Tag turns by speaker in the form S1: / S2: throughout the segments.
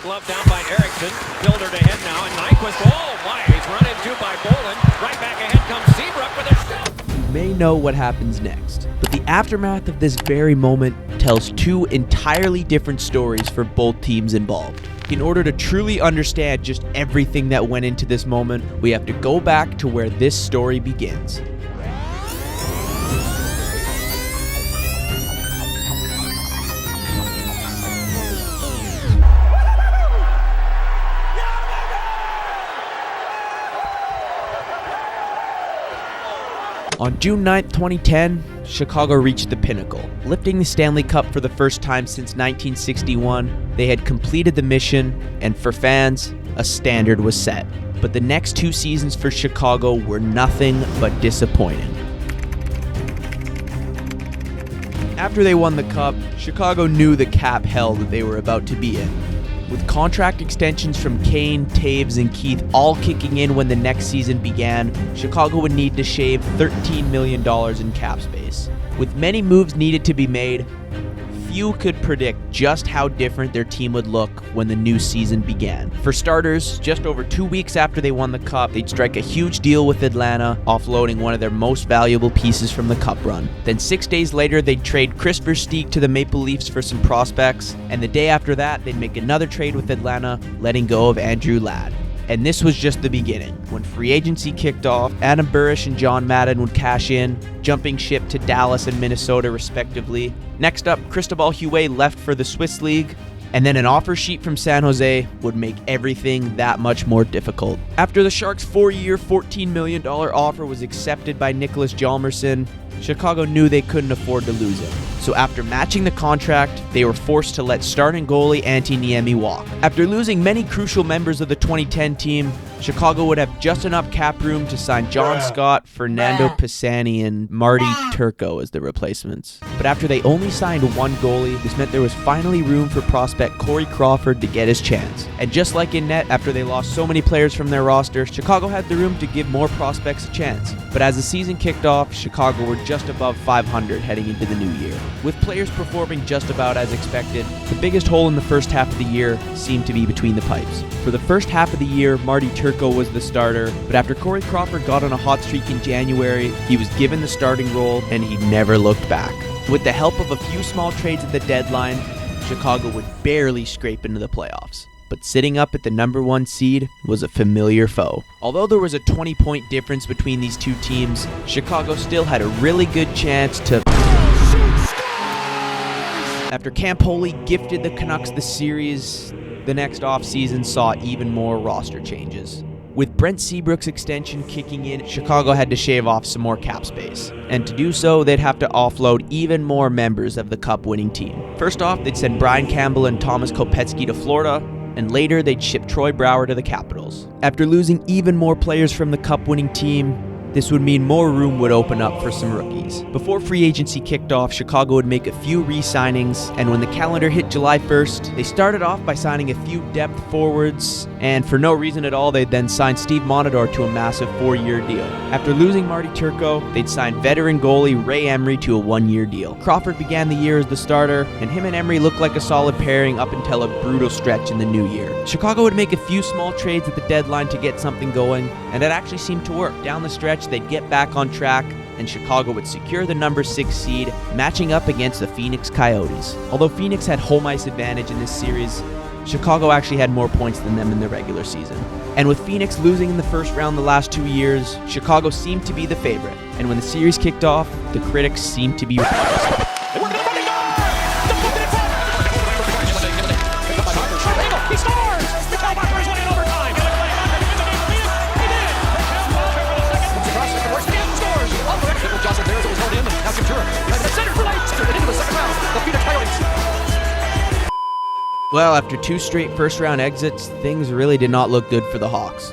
S1: glove down by Eriksson. Filtered ahead now, and Nyquist, oh my, he's run into by Bolin. Right back ahead comes Seabrook with a shot.
S2: You may know what happens next, but the aftermath of this very moment tells two entirely different stories for both teams involved. In order to truly understand just everything that went into this moment, we have to go back to where this story begins. On June 9th, 2010, Chicago reached the pinnacle. Lifting the Stanley Cup for the first time since 1961, they had completed the mission, and for fans, a standard was set. But the next two seasons for Chicago were nothing but disappointing. After they won the Cup, Chicago knew the cap hell that they were about to be in. With contract extensions from Kane, Taves, and Keith all kicking in when the next season began, Chicago would need to shave $13 million in cap space. With many moves needed to be made, few could predict just how different their team would look when the new season began. For starters, just over 2 weeks after they won the Cup, they'd strike a huge deal with Atlanta, offloading one of their most valuable pieces from the Cup run. Then 6 days later, they'd trade Kris Versteeg to the Maple Leafs for some prospects, and the day after that, they'd make another trade with Atlanta, letting go of Andrew Ladd. And this was just the beginning. When free agency kicked off, Adam Burish and John Madden would cash in, jumping ship to Dallas and Minnesota respectively. Next up, Cristobal Huet left for the Swiss League, and then an offer sheet from San Jose would make everything that much more difficult. After the Sharks' 4-year, $14 million offer was accepted by Nicholas Hjalmarsson, Chicago knew they couldn't afford to lose him. So after matching the contract, they were forced to let starting goalie Antti Niemi walk. After losing many crucial members of the 2010 team, Chicago would have just enough cap room to sign John Scott, Fernando Pisani, and Marty Turco as the replacements. But after they only signed one goalie, this meant there was finally room for prospect Corey Crawford to get his chance. And just like in net, after they lost so many players from their roster, Chicago had the room to give more prospects a chance. But as the season kicked off, Chicago were just above 500 heading into the new year. With players performing just about as expected, the biggest hole in the first half of the year seemed to be between the pipes. For the first half of the year, Marty Turco was the starter, but after Corey Crawford got on a hot streak in January, he was given the starting role and he never looked back. With the help of a few small trades at the deadline, Chicago would barely scrape into the playoffs. But sitting up at the number 1 seed was a familiar foe. Although there was a 20-point difference between these two teams, Chicago still had a really good chance to... After Campoli gifted the Canucks the series, the next offseason saw even more roster changes. With Brent Seabrook's extension kicking in, Chicago had to shave off some more cap space. And to do so, they'd have to offload even more members of the Cup-winning team. First off, they'd send Brian Campbell and Thomas Kopetsky to Florida, and later they'd ship Troy Brouwer to the Capitals. After losing even more players from the Cup-winning team, this would mean more room would open up for some rookies. Before free agency kicked off, Chicago would make a few re-signings, and when the calendar hit July 1st, they started off by signing a few depth forwards, and for no reason at all, they'd then sign Steve Montador to a massive 4-year deal. After losing Marty Turco, they'd sign veteran goalie Ray Emery to a 1-year deal. Crawford began the year as the starter, and him and Emery looked like a solid pairing up until a brutal stretch in the new year. Chicago would make a few small trades at the deadline to get something going, and it actually seemed to work. Down the stretch, they'd get back on track, and Chicago would secure the number 6 seed, matching up against the Phoenix Coyotes. Although Phoenix had home ice advantage in this series, Chicago actually had more points than them in the regular season. And with Phoenix losing in the first round the last 2 years, Chicago seemed to be the favorite. And when the series kicked off, the critics seemed to be right. Well, after 2 straight first-round exits, things really did not look good for the Hawks.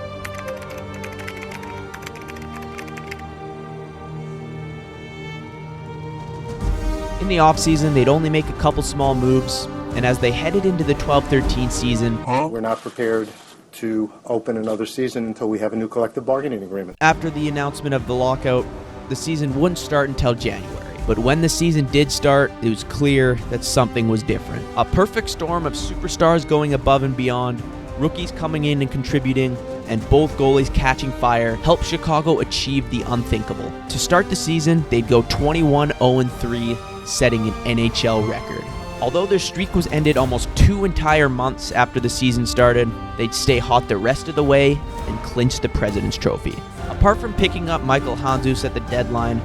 S2: In the offseason, they'd only make a couple small moves, and as they headed into the 12-13 season,
S3: we're not prepared to open another season until we have a new collective bargaining agreement.
S2: After the announcement of the lockout, the season wouldn't start until January. But when the season did start, it was clear that something was different. A perfect storm of superstars going above and beyond, rookies coming in and contributing, and both goalies catching fire helped Chicago achieve the unthinkable. To start the season, they'd go 21-0-3, setting an NHL record. Although their streak was ended almost 2 entire months after the season started, they'd stay hot the rest of the way and clinch the President's Trophy. Apart from picking up Michael Handzus at the deadline,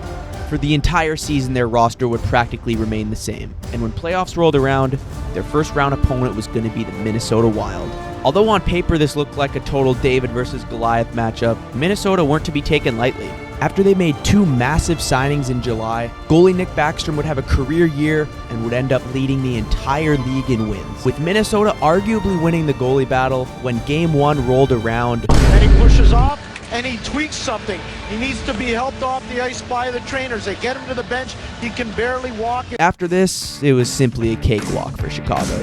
S2: for the entire season their roster would practically remain the same. And when playoffs rolled around, their first round opponent was going to be the Minnesota Wild. Although on paper this looked like a total David versus Goliath matchup, Minnesota weren't to be taken lightly. After they made 2 massive signings in July, goalie Nick Backstrom would have a career year and would end up leading the entire league in wins, with Minnesota arguably winning the goalie battle when Game 1 rolled around.
S4: And he pushes off and he tweaks something. He needs to be helped off the ice by the trainers. They get him to the bench. He can barely walk.
S2: After this, it was simply a cakewalk for Chicago.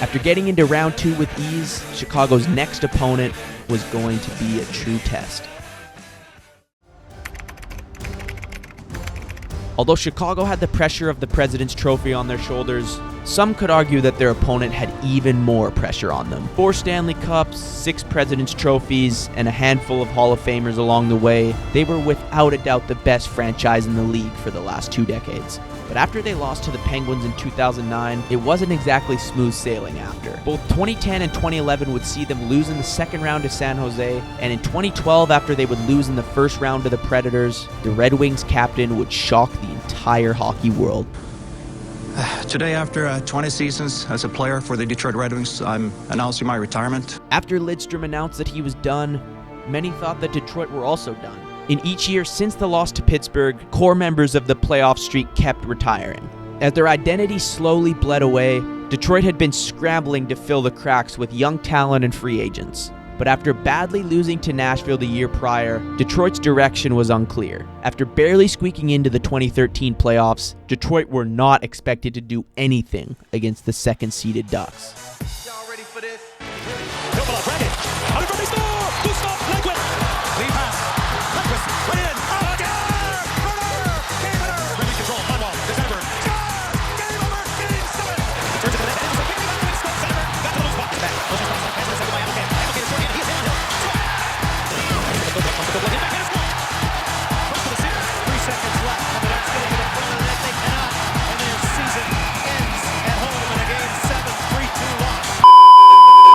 S2: After getting into round 2 with ease, Chicago's next opponent was going to be a true test. Although Chicago had the pressure of the President's Trophy on their shoulders, some could argue that their opponent had even more pressure on them. 4 Stanley Cups, 6 President's Trophies, and a handful of Hall of Famers along the way, they were without a doubt the best franchise in the league for the last 2 decades. But after they lost to the Penguins in 2009, it wasn't exactly smooth sailing after. Both 2010 and 2011 would see them lose in the second round to San Jose, and in 2012, after they would lose in the first round to the Predators, the Red Wings captain would shock the entire hockey world.
S5: Today, after 20 seasons as a player for the Detroit Red Wings, I'm announcing my retirement.
S2: After Lidstrom announced that he was done, many thought that Detroit were also done. In each year since the loss to Pittsburgh, core members of the playoff streak kept retiring. As their identity slowly bled away, Detroit had been scrambling to fill the cracks with young talent and free agents. But after badly losing to Nashville the year prior, Detroit's direction was unclear. After barely squeaking into the 2013 playoffs, Detroit were not expected to do anything against the second-seeded Ducks.
S4: Y'all ready for this?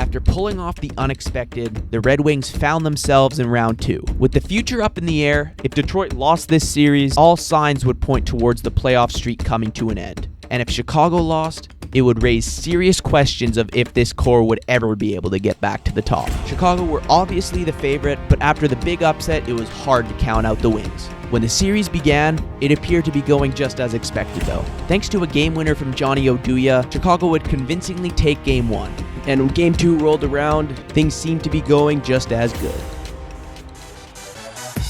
S2: After pulling off the unexpected, the Red Wings found themselves in round 2. With the future up in the air, if Detroit lost this series, all signs would point towards the playoff streak coming to an end. And if Chicago lost, it would raise serious questions of if this core would ever be able to get back to the top. Chicago were obviously the favorite, but after the big upset, it was hard to count out the Wings. When the series began, it appeared to be going just as expected though. Thanks to a game winner from Johnny Oduya, Chicago would convincingly take Game 1. And when Game 2 rolled around, things seemed to be going just as good.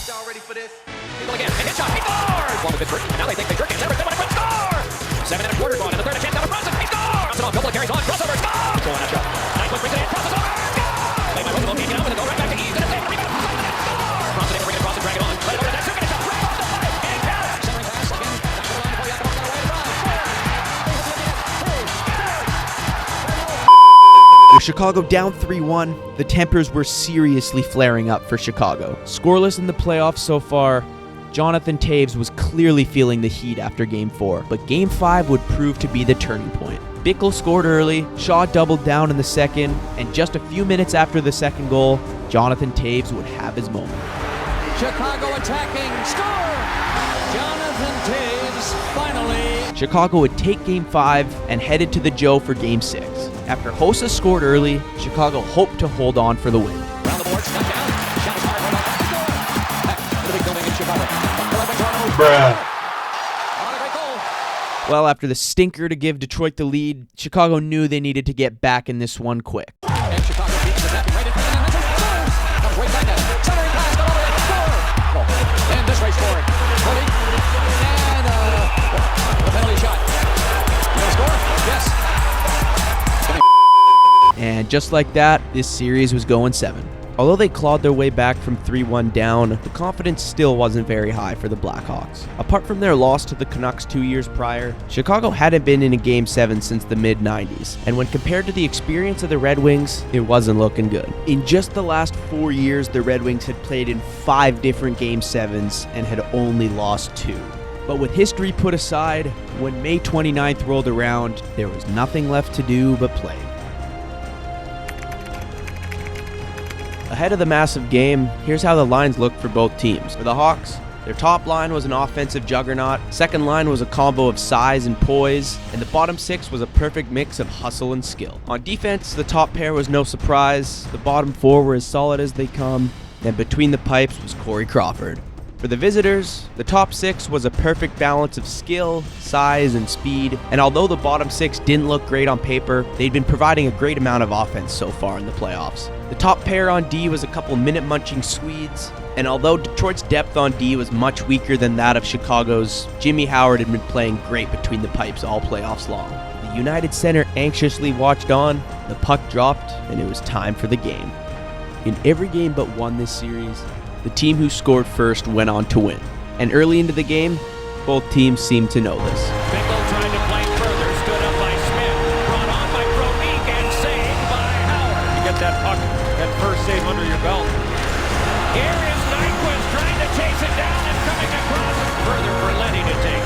S4: Y'all ready for this?
S1: People again, and hit shot, he scores! One with Pittsburgh, and now they think they jerk it, never, they want to score! 7 and a quarter gone, and the third, a chance down to Brunson, he scores! Brunson on, couple of carries on, crossover, score! Control on that shot. Nyquist brings it in, crosses over, score! Played by Roosevelt, can't get out with it, go right back to Eaves, and a save, and a rebound, score! Brunson able to bring it across and drag it on, let it over to that, shooting it, shot, right off the plate, and counts! Centering pass, again, back to the line before Yakimov got away,
S2: With Chicago down 3-1, the tempers were seriously flaring up for Chicago. Scoreless in the playoffs so far, Jonathan Toews was clearly feeling the heat after Game 4, but Game 5 would prove to be the turning point. Bickle scored early, Shaw doubled down in the second, and just a few minutes after the second goal, Jonathan Toews would have his moment.
S6: Chicago attacking, score! Jonathan Toews finally.
S2: Chicago would take Game 5 and headed to the Joe for Game 6. After Hossa scored early, Chicago hoped to hold on for the win.
S1: Round the board, shot down, shot is hard, right off the score! Back to the big building in Chicago. On a great goal.
S2: Well, after the stinker to give Detroit the lead, Chicago knew they needed to get back in this one quick.
S1: And Chicago beats the net right in front of the net, scores! Comes right back at it, centering pass, got over it, score! And this race forward, Cody, and the penalty shot. You gonna score? Yes.
S2: And just like that, this series was going 7. Although they clawed their way back from 3-1 down, the confidence still wasn't very high for the Blackhawks. Apart from their loss to the Canucks 2 years prior, Chicago hadn't been in a Game 7 since the mid-90s, and when compared to the experience of the Red Wings, it wasn't looking good. In just the last 4 years, the Red Wings had played in 5 different Game 7s and had only lost 2. But with history put aside, when May 29th rolled around, there was nothing left to do but play. Ahead of the massive game, here's how the lines looked for both teams. For the Hawks, their top line was an offensive juggernaut, second line was a combo of size and poise, and the bottom 6 was a perfect mix of hustle and skill. On defense, the top pair was no surprise, the bottom 4 were as solid as they come, and between the pipes was Corey Crawford. For the visitors, the top 6 was a perfect balance of skill, size, and speed, and although the bottom 6 didn't look great on paper, they'd been providing a great amount of offense so far in the playoffs. The top pair on D was a couple minute-munching Swedes, and although Detroit's depth on D was much weaker than that of Chicago's, Jimmy Howard had been playing great between the pipes all playoffs long. The United center anxiously watched on, the puck dropped, and it was time for the game. In every game but one this series, the team who scored first went on to win. And early into the game, both teams seemed to know this.
S1: Bickle tried to play further, stood up by Smith, brought on by Brodnik, and saved by Howard. You get that puck, that first save under your belt. Here is Nyquist trying to chase it down and coming across. Further for Leddy to take.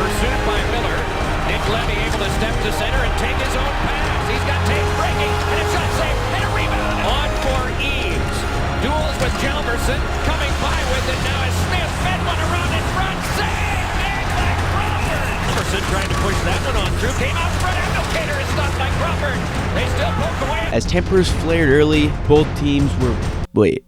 S1: Pursued by Miller. Nick Leddy able to step to center and take his own pass. He's got Taves breaking, and a shot save, and a rebound. On for Eaves. Duels with Jalmerson, coming by with it now as Smith fed one around in front, save, made by Crawford. Jalmerson trying to push that one on through, came out front, and Cater is stopped by Crawford. They still poke away.
S2: As tempers flared early, both teams were... Wait.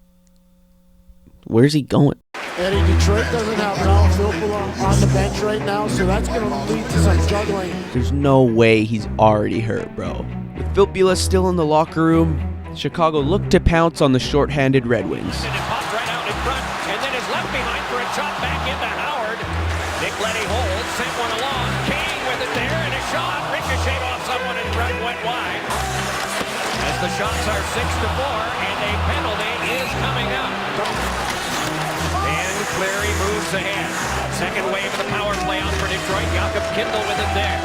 S2: Where's he going?
S4: Eddie, Detroit doesn't have Ralph Filppula on the bench right now, so that's going to lead to some juggling.
S2: There's no way he's already hurt, bro. With Filppula still in the locker room, Chicago looked to pounce on the short-handed Red Wings.
S1: And it popped right out in front, and then is left behind for a shot back into Howard. Nick Leddy holds, sent one along. Kane with it there, and a shot ricocheted off someone in front, went wide. As the shots are 6-4, and a penalty is coming up. And Cleary moves ahead. Second wave of the power play out for Detroit. Jakob Kindle with it there.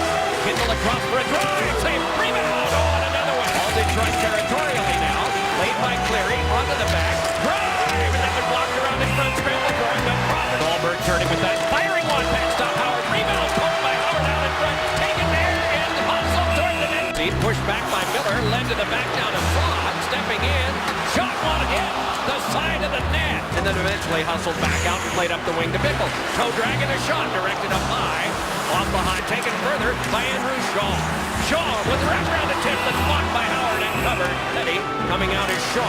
S1: Kindle across for a drive, save, rebound, oh, and another one. All Detroit territorially now. Laid by Cleary, onto the back. Drive! And that was blocked around in front. Scramble for it, but Crawford. Dahlberg turning with that. Firing one. Backstop Howard. Rebound. Poked by Howard out in front. Taken there and hustled toward the net. Lead pushed back by Miller. Led to the back down to Fraud. Stepping in. Shot one hit. The side of the net. And then eventually hustled back out and played up the wing to Bickle. Toe dragging a shot. Directed up high. Off behind. Taken further by Andrew Shaw. Shaw with a wraparound attempt that's blocked by Howard and covered. Leddy coming out is Shaw.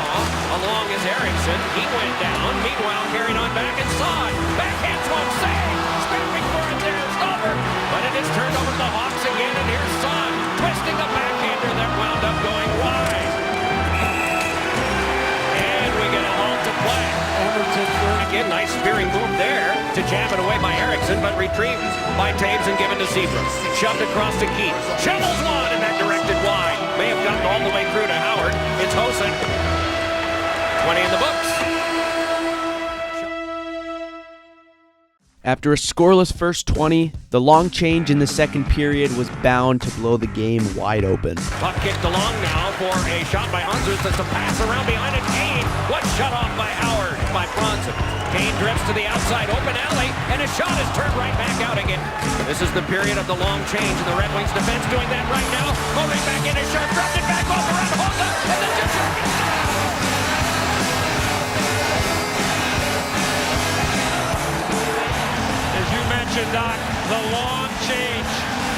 S1: Along is Erickson. He went down. Meanwhile, carried on back and Saad. Backhand one save. Scrapping for it there is over. But it is turned over to the Hawks again. And here's Saad twisting a backhander that wound up going wide. And we get a halt to play. Again, nice spearing move there to jam it away by Erickson, but retrieved by Taves and given to Seabrook. Shoved across to Keith. Shovels one, and that directed wide. May have gotten all the way through to Howard. It's Hosen. 20 in the books.
S2: After a scoreless first 20, the long change in the second period was bound to blow the game wide open.
S1: Puck kicked along now for a shot by Hunzers. That's a pass around behind it. Kane. One shut off by Howard by Bronson. Kane drifts to the outside, open alley, and his shot is turned right back out again. This is the period of the long change, and the Red Wings defense doing that right now. Moving back in his shirt, dropped it back off around Hosa, and then just
S4: As you mentioned, Doc, the long change.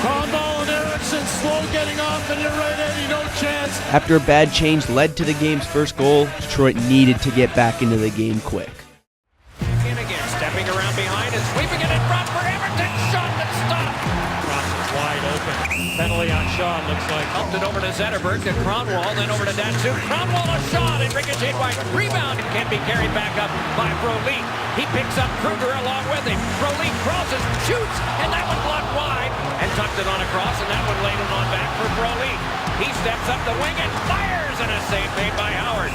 S4: Cromwell and Erickson slow getting off, and you're right, Eddie, no chance.
S2: After a bad change led to the game's first goal, Detroit needed to get back into the game quick.
S1: in again, stepping around behind and sweeping it in front for Everton. Shot that stopped. Cross is wide open. Penalty on Shaw, looks like. Helped it over to Zetterberg, to Kronwall, then over to Datsuk. Kronwall a shot and ricocheted wide. Rebound and can't be carried back up by Broly. He picks up Kruger along with him. Broly crosses, shoots, and that one blocked wide and tucked it on across, and that one laid it on back for Broly. He steps up the wing and fires, and a save made by Howard.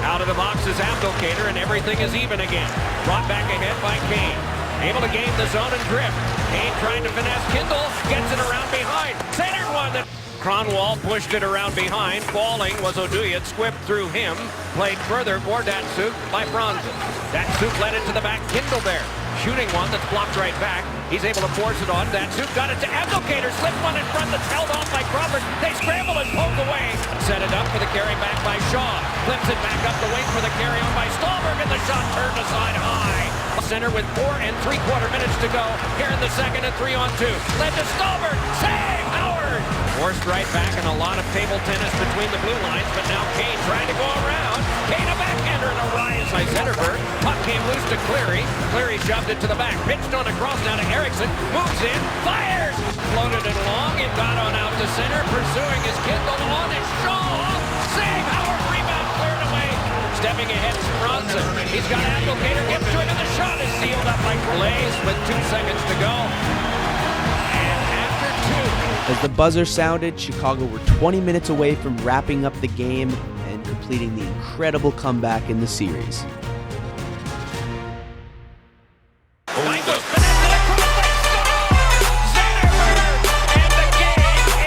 S1: Out of the box is Abdelkader, and everything is even again. Brought back ahead by Kane. Able to gain the zone and drift. Kane trying to finesse Kindle, gets it around behind. Centered one that Cronwall pushed it around behind. Falling was Oduya, squibbed through him. Played further for Datsuk by Bronson. Datsuk led it to the back. Kindle there. Shooting one that's blocked right back. He's able to force it on. Datsuk got it to Abdelkader. Slipped one in front that's held off by Crawford. They scramble and poke away. Set it up for the carry back by Shaw. Flips it back up the wing for the carry on by Stallberg, and the shot turned aside high. Center with 4 3/4 minutes to go. Here in the second and 3-on-2. Led to Stallberg. Save! Howard! Forced right back and a lot of table tennis between the blue lines, but now Kane trying to go around. Kane a backhander and a rise by Zetterberg. Puck came loose to Cleary. Cleary shoved it to the back. Pitched on across now to Eriksson. Moves in. Fires! Floated it along. It got on out to center. Pursuing his Kindle on his Shaw. Save! Howard rebound cleared away. Stepping ahead is Bronson. He's got Abdelkader. Gets to it and the shot is sealed up by Blaze with 2 seconds to go. And after 2.
S2: As the buzzer sounded, Chicago were 20 minutes away from wrapping up the game and completing the incredible comeback in the series.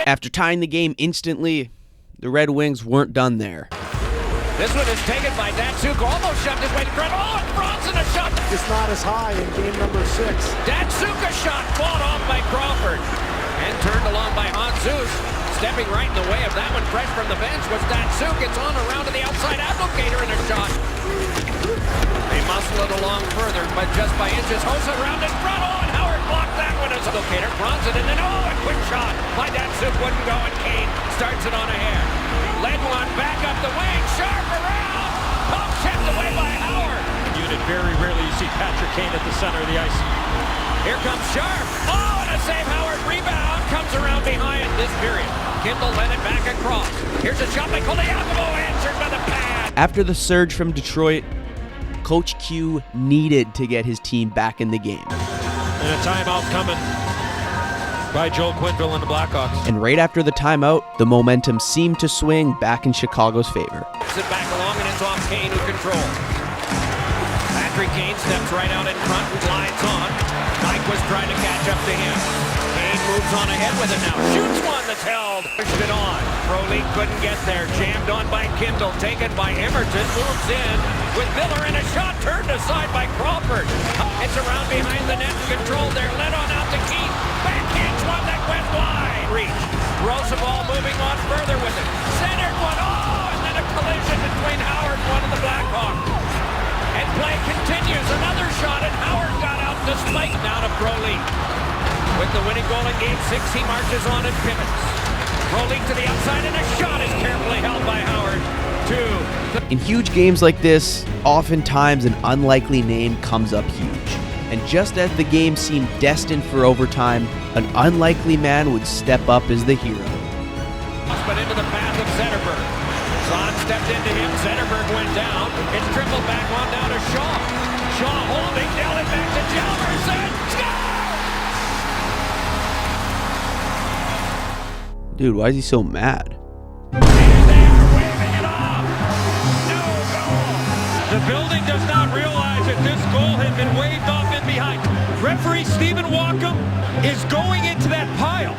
S2: After tying the game instantly, the Red Wings weren't done there.
S1: This one is taken by Datsuk. Almost shoved his way to front. Oh, and Bronson a shot.
S4: It's not as high in game number 6.
S1: Datsuk a shot fought off by Crawford. And turned along by Jesus. Stepping right in the way of that one, fresh from the bench, was Datsuk. It's on around to the outside. Abdelkader in a shot. They muscle it along further, but just by inches. Hosa around in front. Oh, and Howard blocked that one as Abdelkader. Bronson, and then a quick shot by Datsuk. Wouldn't go, and Kane starts it on ahead. Led one back up the wing. Sharp around. Pump checked away by Howard.
S7: Unit, very rarely you see Patrick Kane at the center of the ice.
S1: Here comes Sharp. Oh, and a save. Howard rebound. Comes around behind this period. Kindle led it back across. Here's a shot by Koliakovo, answered by the pad.
S2: After the surge from Detroit, Coach Q needed to get his team back in the game.
S7: And a timeout coming by Joel Quenneville and the Blackhawks.
S2: And right after the timeout, the momentum seemed to swing back in Chicago's favor.
S1: Sit back along, and it's off Kane who controls. Patrick Kane steps right out in front and glides on. Mike was trying to catch up to him. Kane moves on ahead with it now. Shoots one that's held. Pushed it on. Frolik couldn't get there. Jammed on by Kindle. Taken by Emerson. Moves in with Miller, and a shot turned aside by Crawford. It's around behind the net and controlled there. Led on out to Keith. Backhand one that went wide. Reach. Roosevelt moving on further with it. Centered one. Oh, and then a collision between Howard and one of the Blackhawks. And play continues. Another shot, and Howard got out despite now to Frolik. With the winning goal in Game 6, he marches on and pivots. Frolik to the outside, and a shot is carefully held by Howard. 2.
S2: In huge games like this, oftentimes an unlikely name comes up huge. And just as the game seemed destined for overtime, an unlikely man would step up as the hero.
S1: But into the path of Zetterberg. Zahn stepped into him. Zetterberg went down. It's tripled back on down to Shaw. Shaw holding, nailed it back to Chalmers, and score!
S2: Dude, why is he so mad?
S1: And they are waving it off. No goal.
S7: The building does not realize that this goal had been waved off in behind. Referee Stephen Walkham is going into that pile,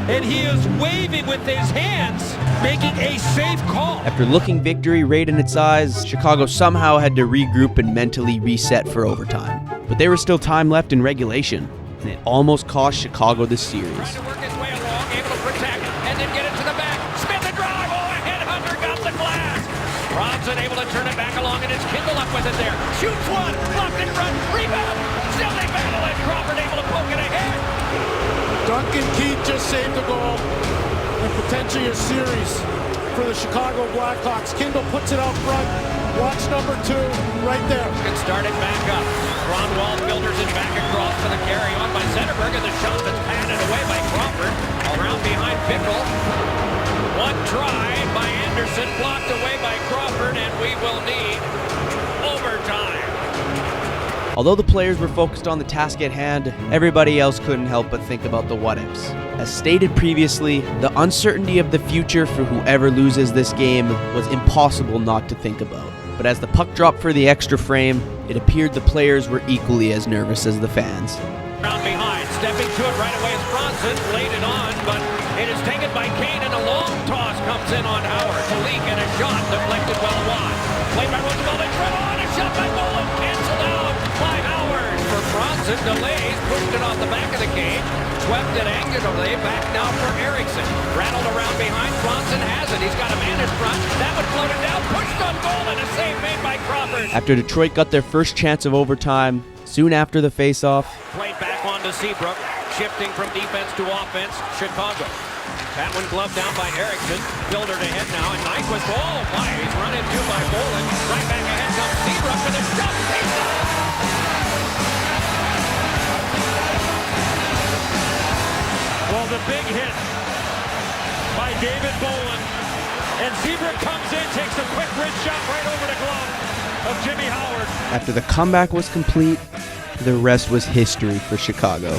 S7: and he is waving with his hands, making a safe call.
S2: After looking victory right in its eyes, Chicago somehow had to regroup and mentally reset for overtime. But there was still time left in regulation, and it almost cost Chicago the series.
S1: Trying to work his way along, able to protect, and then get it to the back. Spin the drive. Oh, a headhunter got the glass. Bronson able to turn it back along, and it's Kindle up with it there. Shoots one, blocked in front, rebound. Still they battle it. Crawford able to poke it ahead.
S4: Duncan Keith just saved the goal and potentially a series for the Chicago Blackhawks. Kindle puts it out front. Watch number 2 right there.
S1: And started back up. Cronwall filters it back across for the carry on by Zetterberg, and the shot that's padded away by Crawford. Around behind Pickle. One try by Anderson, blocked away by Crawford, and we will need overtime.
S2: Although the players were focused on the task at hand, everybody else couldn't help but think about the what-ifs. As stated previously, the uncertainty of the future for whoever loses this game was impossible not to think about. But as the puck dropped for the extra frame, it appeared the players were equally as nervous as the fans.
S1: Round behind, stepping to it right away is Bronson, laid it on, but it is taken by Kane, and a long toss comes in on Howard. To leak, and a shot deflected well wide. Played by Roosevelt, and Trevor, a shot by Bolin, canceled out by Howard. For Bronson, delays, pushed it off the back of the cage, swept it angularly, back now for Eriksson. Rattled around behind, Bronson has it, he's got a man in front, that one floated down, pushed on goal, and a save made by Crawford.
S2: After Detroit got their first chance of overtime, soon after the face-off,
S1: Played back on to Seabrook, shifting from defense to offense, Chicago. That one gloved down by Eriksson, Builder to head now, and Nyquist, oh my, he's run into by Bolin. Right back ahead comes Seabrook with a shot, he's done!
S7: Well, the big hit by David Bolin. And Seabrook comes in, takes a quick wrist shot right over the glove of Jimmy Howard.
S2: after the comeback was complete, the rest was history for Chicago.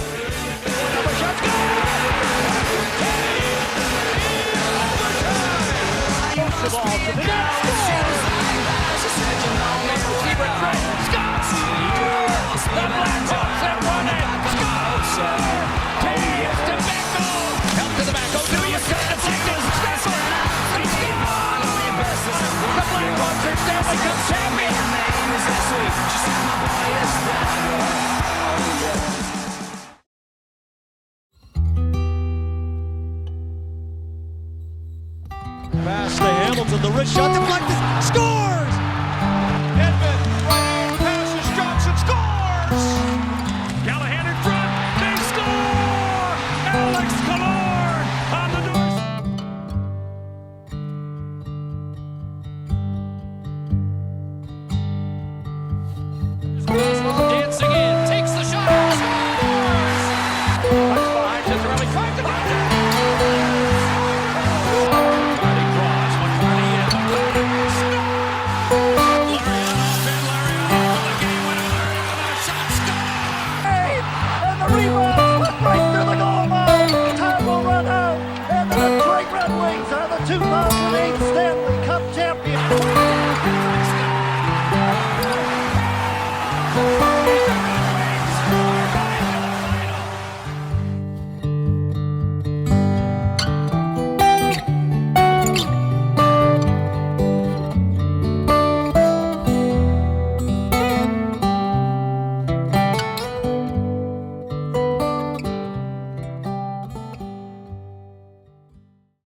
S1: Champion!